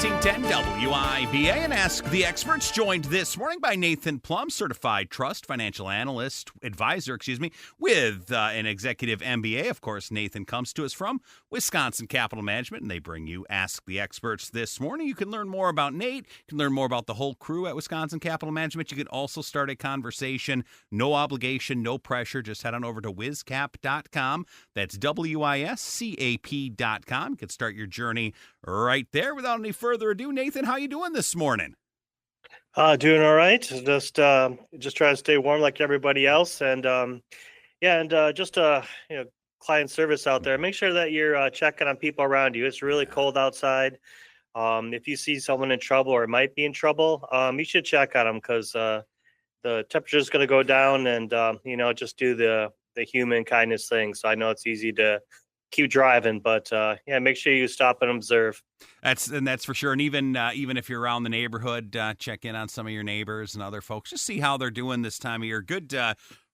1410 WIBA and Ask the Experts, joined this morning by Nathan Plumb, certified trust financial advisor, with an executive MBA. Of course, Nathan comes to us from Wisconsin Capital Management, and they bring you Ask the Experts this morning. You can learn more about Nate. You can learn more about the whole crew at Wisconsin Capital Management. You can also start a conversation. No obligation, no pressure. Just head on over to wiscap.com. That's WISCAP.com. You can start your journey right there. Without any further ado, Nathan, how you doing this morning? Doing all right. Just trying to stay warm like everybody else, and client service out there. Make sure that you're checking on people around you. It's really cold outside. If you see someone in trouble or might be in trouble, you should check on them because the temperature is going to go down, and just do the human kindness thing. So I know it's easy to keep driving, but make sure you stop and observe. That's for sure. And even if you're around the neighborhood, check in on some of your neighbors and other folks. Just see how they're doing this time of year. Good,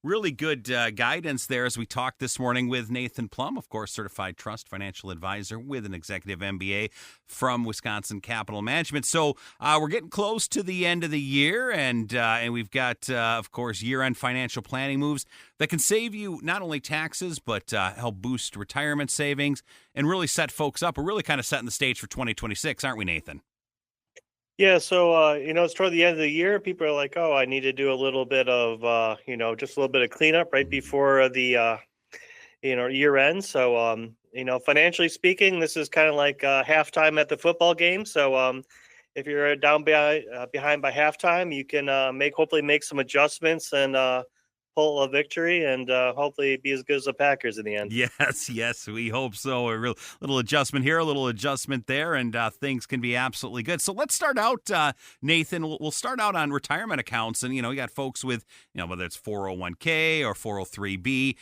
really good guidance there as we talked this morning with Nathan Plumb, of course, certified trust financial advisor with an executive MBA from Wisconsin Capital Management. So we're getting close to the end of the year, and we've got, of course, year-end financial planning moves that can save you not only taxes, but help boost retirement savings and really set folks up. We're really kind of setting the stage for 2026, aren't we, Nathan? Yeah, so it's toward the end of the year. People are like, "Oh, I need to do a little bit of, just a little bit of cleanup right before the, year end." So, financially speaking, this is kind of like halftime at the football game. So, if you're down behind by halftime, you can hopefully make some adjustments and pull a victory, and hopefully be as good as the Packers in the end. Yes, we hope so. A little adjustment here, a little adjustment there, and things can be absolutely good. So let's start out, Nathan. We'll start out on retirement accounts, and you got folks with whether it's 401k or 403b.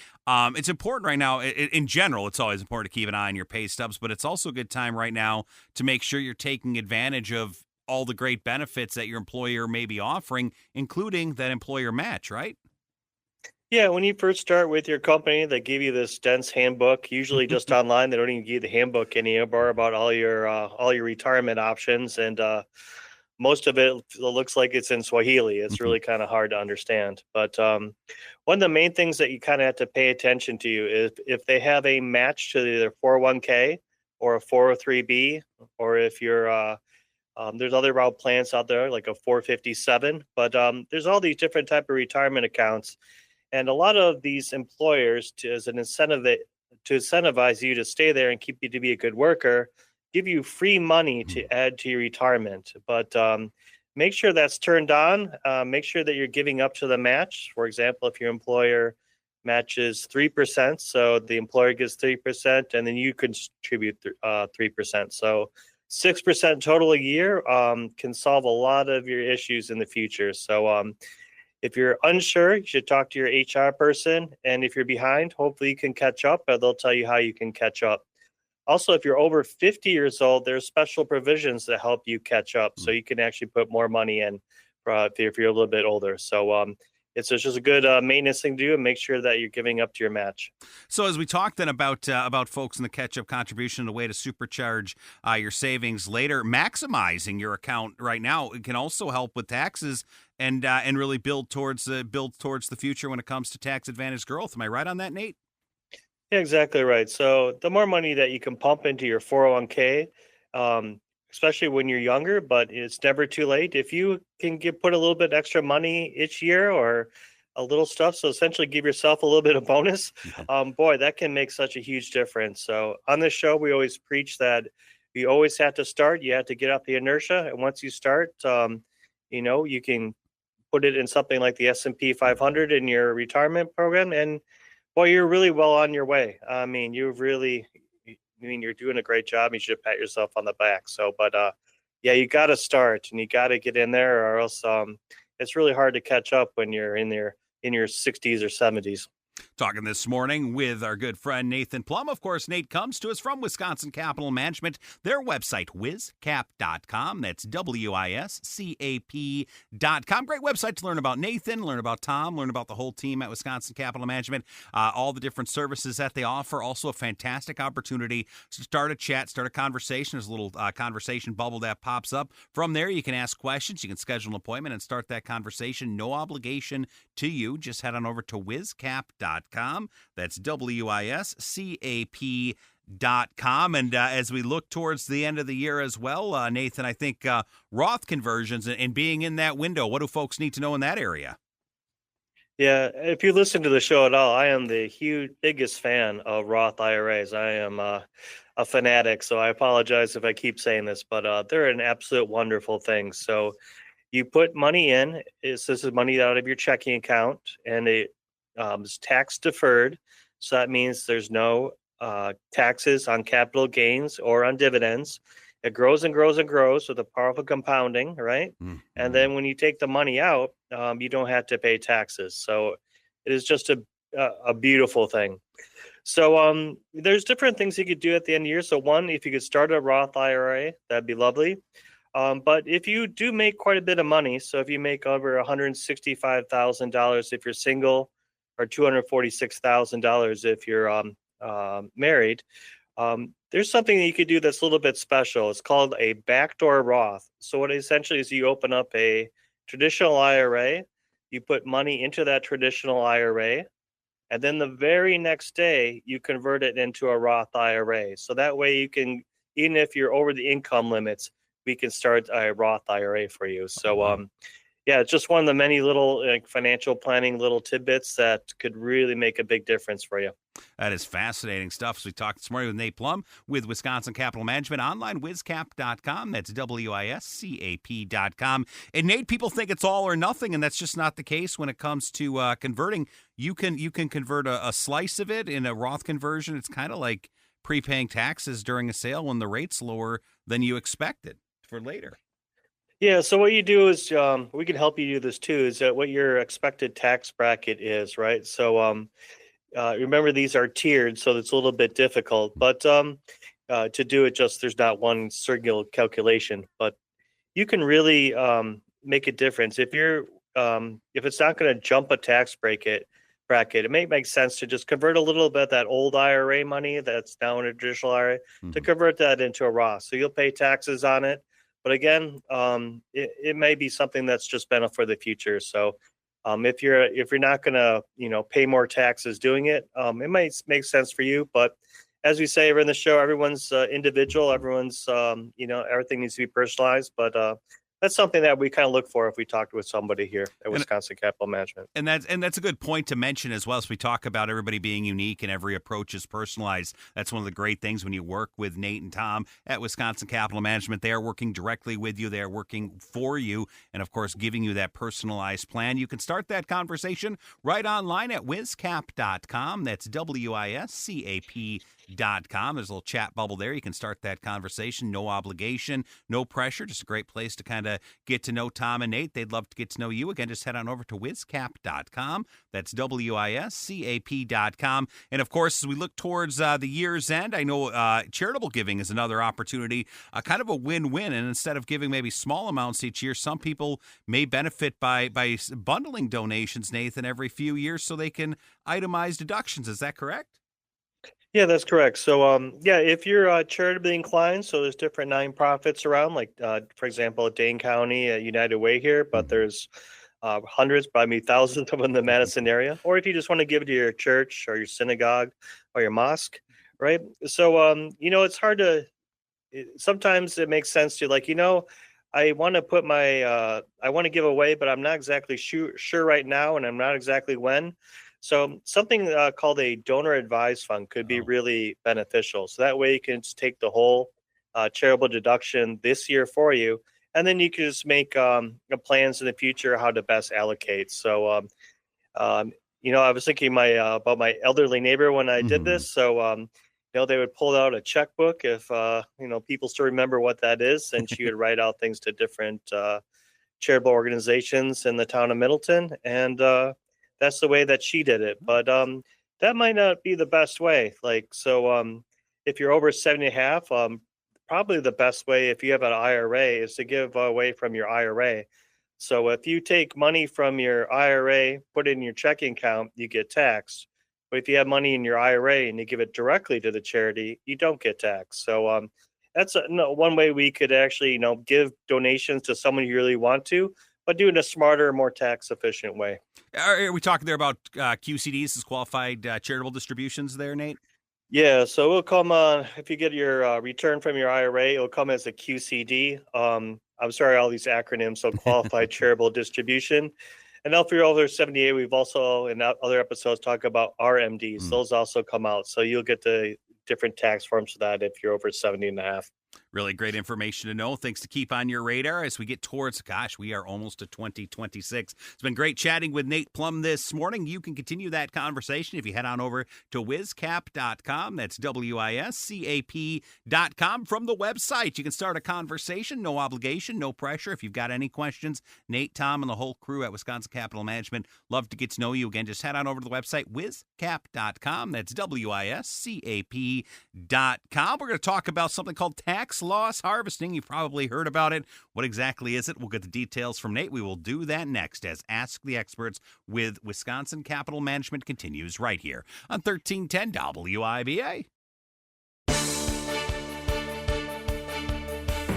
It's important right now. In general, it's always important to keep an eye on your pay stubs, but it's also a good time right now to make sure you're taking advantage of all the great benefits that your employer may be offering, including that employer match, right? Yeah, when you first start with your company, they give you this dense handbook, usually just online. They don't even give you the handbook anymore about all your retirement options, and most of it looks like it's in Swahili. It's really kind of hard to understand. But one of the main things that you kind of have to pay attention to is if they have a match to either 401k or a 403b, or if you're there's other route plans out there like a 457, but there's all these different type of retirement accounts. And a lot of these employers, as an incentive to incentivize you to stay there and keep you to be a good worker, give you free money to add to your retirement. But make sure that's turned on. Make sure that you're giving up to the match. For example, if your employer matches 3%, so the employer gives 3%, and then you contribute 3%. So 6% total a year can solve a lot of your issues in the future. So if you're unsure, you should talk to your HR person. And if you're behind, hopefully you can catch up, or they'll tell you how you can catch up. Also, if you're over 50 years old, there's special provisions that help you catch up. So you can actually put more money in if you're a little bit older. So it's just a good maintenance thing to do, and make sure that you're giving up to your match. So as we talked then about folks in the catch-up contribution, the way to supercharge your savings later, maximizing your account right now, it can also help with taxes and really build towards the future when it comes to tax advantage growth. Am I right on that, Nate? Yeah, exactly right. So the more money that you can pump into your 401k, especially when you're younger, but it's never too late. If you can put a little bit extra money each year, or a little stuff, so essentially give yourself a little bit of bonus, that can make such a huge difference. So on this show, we always preach that you always have to start. You have to get up the inertia, and once you start, you can put it in something like the S&P 500 in your retirement program, and you're really well on your way. I mean, you're doing a great job. You should pat yourself on the back. So, you got to start, and you got to get in there, or else it's really hard to catch up when you're in your 60s or 70s. Talking this morning with our good friend Nathan Plumb. Of course, Nate comes to us from Wisconsin Capital Management. Their website, wizcap.com. That's WISCAP.com. Great website to learn about Nathan, learn about Tom, learn about the whole team at Wisconsin Capital Management, all the different services that they offer. Also, a fantastic opportunity to start a chat, start a conversation. There's a little conversation bubble that pops up. From there, you can ask questions. You can schedule an appointment and start that conversation. No obligation to you. Just head on over to wizcap.com. That's WISCAP.com. And as we look towards the end of the year as well, Nathan, I think Roth conversions and being in that window, what do folks need to know in that area? Yeah, if you listen to the show at all, I am the biggest fan of Roth IRAs. I am a fanatic, so I apologize if I keep saying this, but they're an absolute wonderful thing. So you put money in, this is money out of your checking account, and it is tax deferred. So that means there's no taxes on capital gains or on dividends. It grows and grows and grows with a powerful compounding, right? Mm-hmm. And then when you take the money out, you don't have to pay taxes. So it is just a beautiful thing. So there's different things you could do at the end of the year. So one, if you could start a Roth IRA, that'd be lovely. But if you do make quite a bit of money, so if you make over $165,000 if you're single, or $246,000 if you're married, there's something that you could do that's a little bit special. It's called a backdoor Roth. So what essentially is you open up a traditional IRA, you put money into that traditional IRA, and then the very next day you convert it into a Roth IRA. So that way you can, even if you're over the income limits, we can start a Roth IRA for you. So yeah, it's just one of the many little financial planning little tidbits that could really make a big difference for you. That is fascinating stuff. So we talked this morning with Nate Plumb with Wisconsin Capital Management, online, wizcap.com. That's WISCAP.com. And Nate, people think it's all or nothing, and that's just not the case when it comes to converting. You can convert a slice of it in a Roth conversion. It's kind of like prepaying taxes during a sale when the rate's lower than you expected for later. Yeah, so what you do is we can help you do this too, is that what your expected tax bracket is, right? So remember, these are tiered, so it's a little bit difficult, but to do it, just there's not one single calculation, but you can really make a difference. If it's not going to jump a tax bracket, it may make sense to just convert a little bit of that old IRA money that's now in a traditional IRA to convert that into a Roth. So you'll pay taxes on it. But again, it may be something that's just benefit for the future. So if you're not going to pay more taxes doing it, it might make sense for you. But as we say in the show, everyone's individual. Everyone's everything needs to be personalized. But that's something that we kind of look for if we talked with somebody here at Wisconsin Capital Management. And that's a good point to mention as well, as we talk about everybody being unique and every approach is personalized. That's one of the great things when you work with Nate and Tom at Wisconsin Capital Management. They are working directly with you. They are working for you and, of course, giving you that personalized plan. You can start that conversation right online at wizcap.com. That's WISCAP.com. There's a little chat bubble there. You can start that conversation. No obligation, no pressure. Just a great place to kind of get to know Tom and Nate. They'd love to get to know you. Again, just head on over to wizcap.com. That's WISCAP.com. And of course, as we look towards the year's end, I know charitable giving is another opportunity, kind of a win-win. And instead of giving maybe small amounts each year, some people may benefit by bundling donations, Nathan, every few years so they can itemize deductions. Is that correct? Yeah, that's correct. So, if you're charitably inclined, so there's different nonprofits around, like, for example, Dane County, United Way here, but there's hundreds, probably thousands of them in the Madison area. Or if you just want to give it to your church or your synagogue or your mosque, right? So, it's hard to, sometimes it makes sense to I want to put I want to give away, but I'm not exactly sure right now, and I'm not exactly when. So something called a donor advised fund could be really beneficial. So that way you can just take the whole charitable deduction this year for you, and then you can just make plans in the future how to best allocate. So, I was thinking about my elderly neighbor when I did this. So, they would pull out a checkbook if, people still remember what that is, and she would write out things to different charitable organizations in the town of Middleton. And that's the way that she did it. But that might not be the best way. If you're over 70 and a half, probably the best way if you have an IRA is to give away from your IRA. So if you take money from your IRA, put it in your checking account, you get taxed. But if you have money in your IRA and you give it directly to the charity, you don't get taxed. So that's one way we could actually, give donations to someone you really want to, but do it in a smarter, more tax efficient way. Are we talking there about QCDs as qualified charitable distributions there, Nate? Yeah, so it'll come if you get your return from your IRA, it'll come as a QCD. I'm sorry, all these acronyms. So qualified charitable distribution. And now if you're over 78, we've also in other episodes talked about RMDs. Those also come out. So you'll get the different tax forms for that if you're over 70 and a half. Really great information to know. Things to keep on your radar as we get towards, we are almost to 2026. It's been great chatting with Nate Plumb this morning. You can continue that conversation if you head on over to wiscap.com. That's WISCAP.com. From the website, you can start a conversation. No obligation, no pressure. If you've got any questions, Nate, Tom, and the whole crew at Wisconsin Capital Management love to get to know you. Again, just head on over to the website, wiscap.com. That's WISCAP.com. We're going to talk about something called tax loss harvesting. You've probably heard about it. What exactly is it? We'll get the details from Nate. We will do that next as Ask the Experts with Wisconsin Capital Management continues right here on 1310 WIBA.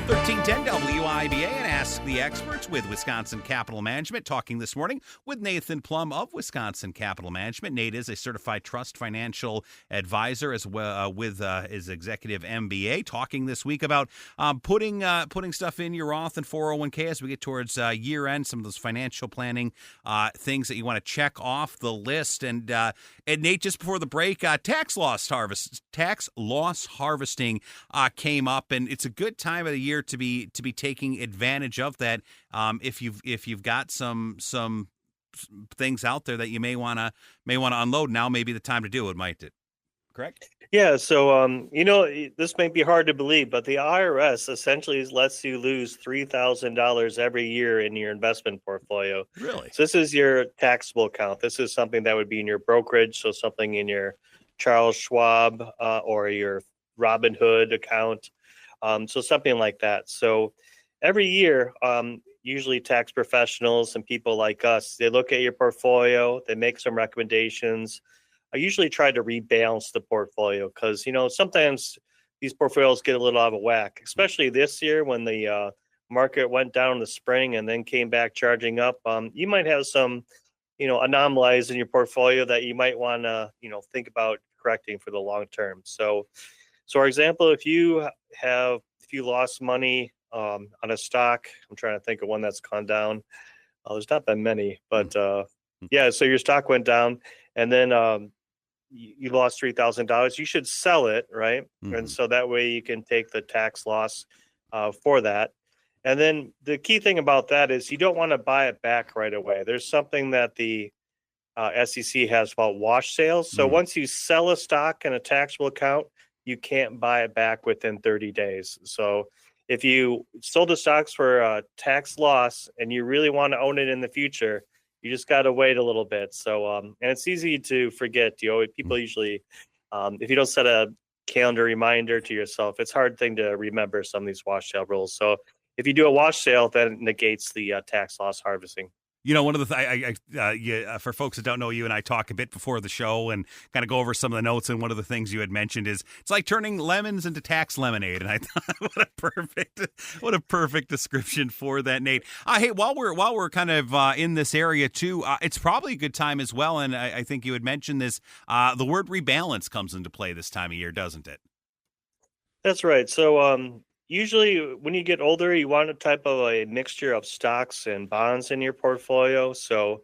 1310 WIBA and Ask the Experts with Wisconsin Capital Management. Talking this morning with Nathan Plumb of Wisconsin Capital Management. Nate is a certified trust financial advisor as well with his executive MBA. Talking this week about putting stuff in your Roth and 401k as we get towards year end. Some of those financial planning things that you want to check off the list. And Nate, just before the break, tax loss harvesting came up, and it's a good time of the year to be taking advantage of that. If you've got some things out there that you may want to unload, now may be the time to do it, might it? Correct? Yeah. So this may be hard to believe, but the IRS essentially lets you lose $3,000 every year in your investment portfolio. Really? So this is your taxable account. This is something that would be in your brokerage, so something in your Charles Schwab or your Robinhood account. So something like that. So every year, usually tax professionals and people like us, they look at your portfolio, they make some recommendations. I usually try to rebalance the portfolio because, sometimes these portfolios get a little out of whack, especially this year when the market went down in the spring and then came back charging up. You might have some, anomalies in your portfolio that you might want to, think about correcting for the long term. So for example, if you lost money on a stock, I'm trying to think of one that's gone down. There's not been many, but so your stock went down, and then you lost $3,000. You should sell it, right? Mm-hmm. And so that way you can take the tax loss for that. And then the key thing about that is you don't want to buy it back right away. There's something that the SEC has about wash sales. So once you sell a stock in a taxable account, you can't buy it back within 30 days. So if you sold the stocks for a tax loss and you really want to own it in the future, you just got to wait a little bit. So, and it's easy to forget. People usually, if you don't set a calendar reminder to yourself, it's a hard thing to remember some of these wash sale rules. So if you do a wash sale, that negates the tax loss harvesting. One of the for folks that don't know you and I talk a bit before the show and kind of go over some of the notes, and one of the things you had mentioned is it's like turning lemons into tax lemonade, and I thought what a perfect description for that, Nate. Hey, while we're kind of in this area too, it's probably a good time as well, and I think you had mentioned this. The word rebalance comes into play this time of year, doesn't it? That's right. So usually when you get older, you want a type of a mixture of stocks and bonds in your portfolio. So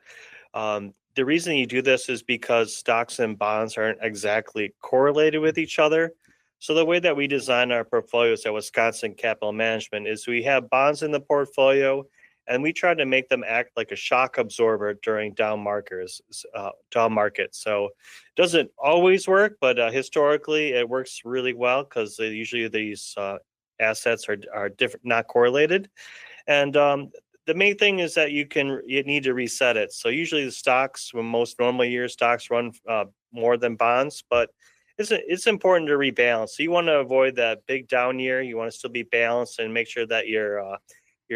the reason you do this is because stocks and bonds aren't exactly correlated with each other. So the way that we design our portfolios at Wisconsin Capital Management is we have bonds in the portfolio, and we try to make them act like a shock absorber during down markets. So it doesn't always work, but historically it works really well because usually these assets are different, not correlated. And the main thing is that you need to reset it. So usually the stocks, when most normal year stocks run more than bonds, but it's important to rebalance. So you want to avoid that big down year. You want to still be balanced and make sure that your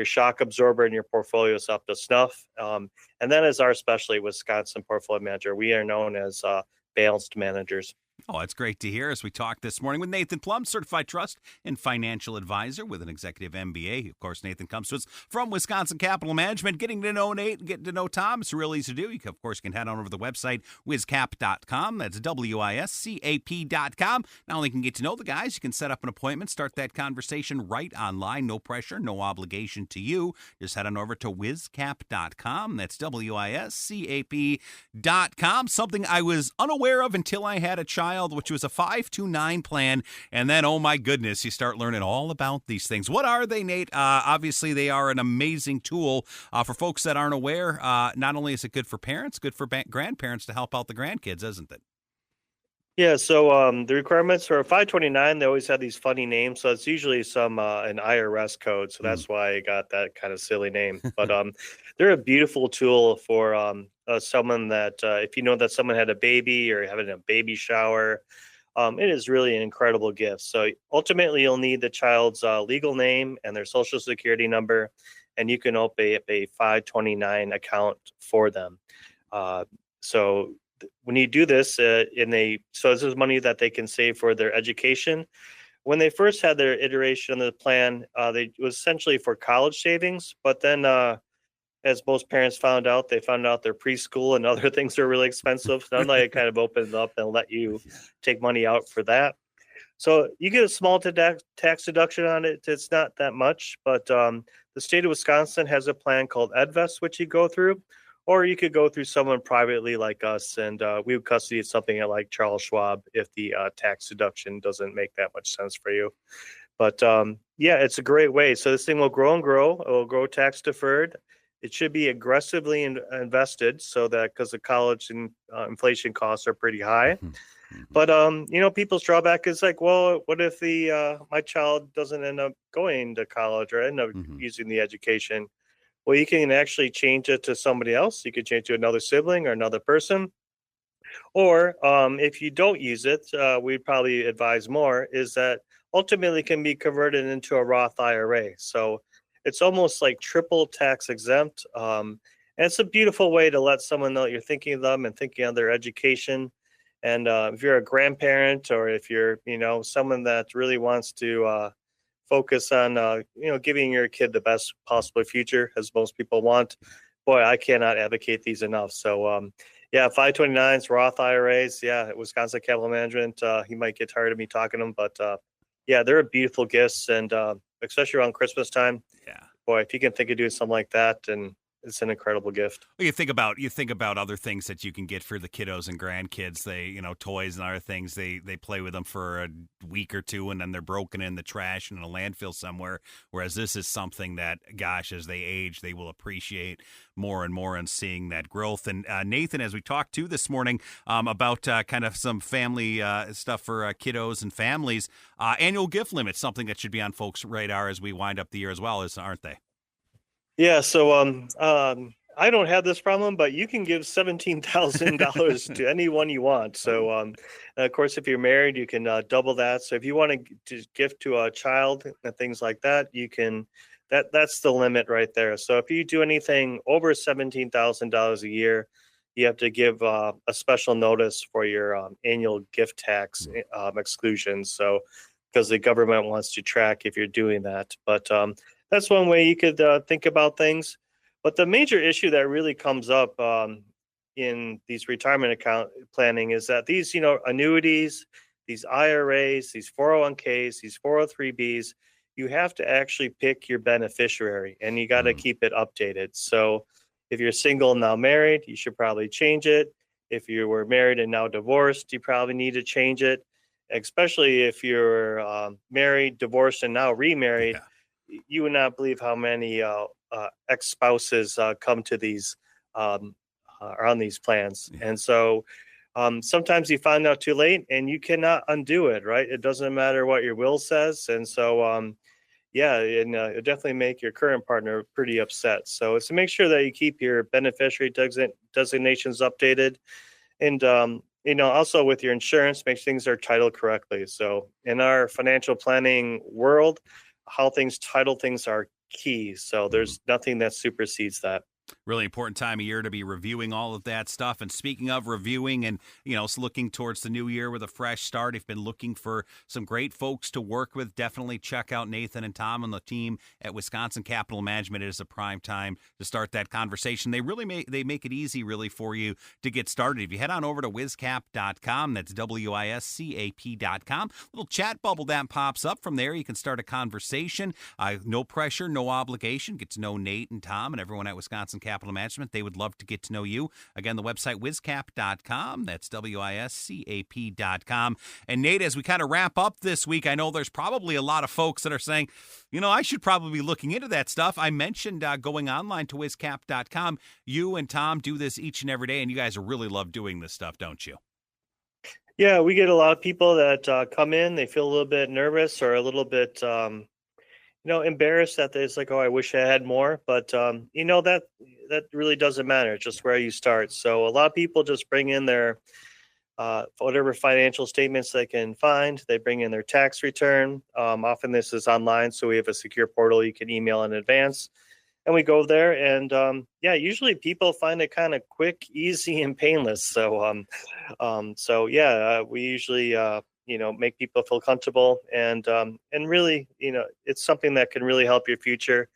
shock absorber in your portfolio is up to snuff. And that is our specialty, Wisconsin portfolio manager. We are known as balanced managers. Oh, it's great to hear as we talk this morning with Nathan Plumb, certified trust and financial advisor with an executive MBA. Of course, Nathan comes to us from Wisconsin Capital Management. Getting to know Nate and getting to know Tom, it's real easy to do. You, of course, can head on over to the website, wiscap.com. That's WISCAP.com. Not only can you get to know the guys, you can set up an appointment, start that conversation right online. No pressure, no obligation to you. Just head on over to wiscap.com. That's WISCAP.com. Something I was unaware of until I had a child, which was a 529 plan. And then, oh my goodness, you start learning all about these things. What are they, Nate? Obviously, they are an amazing tool for folks that aren't aware. Not only is it good for parents, good for grandparents to help out the grandkids, isn't it? Yeah, so the requirements for a 529, they always have these funny names. So it's usually an IRS code. So that's why I got that kind of silly name. But they're a beautiful tool for someone that, if you know that someone had a baby or having a baby shower, it is really an incredible gift. So ultimately, you'll need the child's legal name and their social security number, and you can open a 529 account for them. So when you do this, so this is money that they can save for their education. When they first had their iteration of the plan, it was essentially for college savings. But then, as most parents found out, they found out their preschool and other things are really expensive. So they kind of opened it up and let you take money out for that. So you get a small tax deduction on it. It's not that much, but the state of Wisconsin has a plan called EdVest, which you go through. Or you could go through someone privately like us, and we would custody something at like Charles Schwab if the tax deduction doesn't make that much sense for you. But yeah, it's a great way. So this thing will grow and grow. It will grow tax deferred. It should be aggressively invested so that because the college and inflation costs are pretty high. But people's drawback is like, well, what if my child doesn't end up going to college or end up using the education? Well, you can actually change it to somebody else. You could change it to another sibling or another person. Or if you don't use it, we'd probably advise more, is that ultimately can be converted into a Roth IRA. So it's almost like triple tax exempt. And it's a beautiful way to let someone know you're thinking of them and thinking of their education. And if you're a grandparent or if you're, someone that really wants to focus on, giving your kid the best possible future, as most people want. Boy, I cannot advocate these enough. So, 529s, Roth IRAs, Wisconsin Capital Management. He might get tired of me talking them, but they're beautiful gifts, and especially around Christmas time. Yeah, boy, if you can think of doing something like that, and it's an incredible gift. Well, you think about other things that you can get for the kiddos and grandkids. They, toys and other things. They play with them for a week or two, and then they're broken in the trash and in a landfill somewhere. Whereas this is something that, gosh, as they age, they will appreciate more and more, and seeing that growth. And Nathan, as we talked to this morning about kind of some family stuff for kiddos and families, annual gift limit, something that should be on folks' radar as we wind up the year as well, aren't they? Yeah, so I don't have this problem, but you can give $17,000 to anyone you want. So, of course, if you're married, you can double that. So if you want to gift to a child and things like that, you can. That's the limit right there. So if you do anything over $17,000 a year, you have to give a special notice for your annual gift tax exclusions. So because the government wants to track if you're doing that, but that's one way you could think about things. But the major issue that really comes up in these retirement account planning is that these, annuities, these IRAs, these 401ks, these 403bs, you have to actually pick your beneficiary, and you got to keep it updated. So if you're single and now married, you should probably change it. If you were married and now divorced, you probably need to change it, especially if you're married, divorced, and now remarried. Yeah. You would not believe how many ex-spouses come to these are on these plans. Yeah. And so sometimes you find out too late and you cannot undo it, right? It doesn't matter what your will says. And so yeah, and it'll definitely make your current partner pretty upset. So it's to make sure that you keep your beneficiary designations updated, and also with your insurance, make things are titled correctly. So in our financial planning world, how things title things are key. So there's nothing that supersedes that. Really important time of year to be reviewing all of that stuff. And speaking of reviewing and, looking towards the new year with a fresh start, if you've been looking for some great folks to work with, definitely check out Nathan and Tom and the team at Wisconsin Capital Management. It is a prime time to start that conversation. They really make it easy really for you to get started. If you head on over to wiscap.com, that's WISCAP.com, little chat bubble that pops up from there. You can start a conversation. No pressure, no obligation. Get to know Nate and Tom and everyone at Wisconsin Capital Management. They would love to get to know you. Again, the website, wiscap.com. That's WISCAP.com. And Nate, as we kind of wrap up this week, I know there's probably a lot of folks that are saying, I should probably be looking into that stuff. I mentioned going online to wiscap.com. You and Tom do this each and every day, and you guys really love doing this stuff, don't you? Yeah, we get a lot of people that come in. They feel a little bit nervous or a little bit embarrassed that it's like, oh, I wish I had more, but that really doesn't matter. It's just where you start. So a lot of people just bring in their whatever financial statements they can find. They bring in their tax return. Often this is online, so we have a secure portal you can email in advance, and we go there. And usually people find it kind of quick, easy, and painless. So we usually make people feel comfortable, and really, it's something that can really help your future.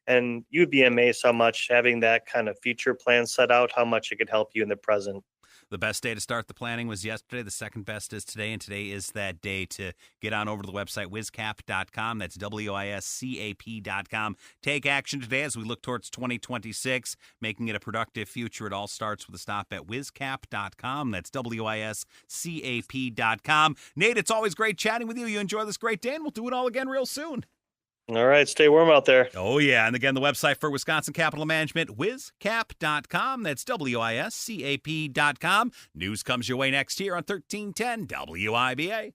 And you'd be amazed how much having that kind of future plan set out, how much it could help you in the present. The best day to start the planning was yesterday. The second best is today, and today is that day to get on over to the website, wiscap.com. That's WISCAP.com. Take action today as we look towards 2026, making it a productive future. It all starts with a stop at wiscap.com. That's WISCAP.com. Nate, it's always great chatting with you. You enjoy this great day, and we'll do it all again real soon. All right. Stay warm out there. Oh, yeah. And again, the website for Wisconsin Capital Management, wiscap.com. That's WISCAP.com. News comes your way next here on 1310 WIBA.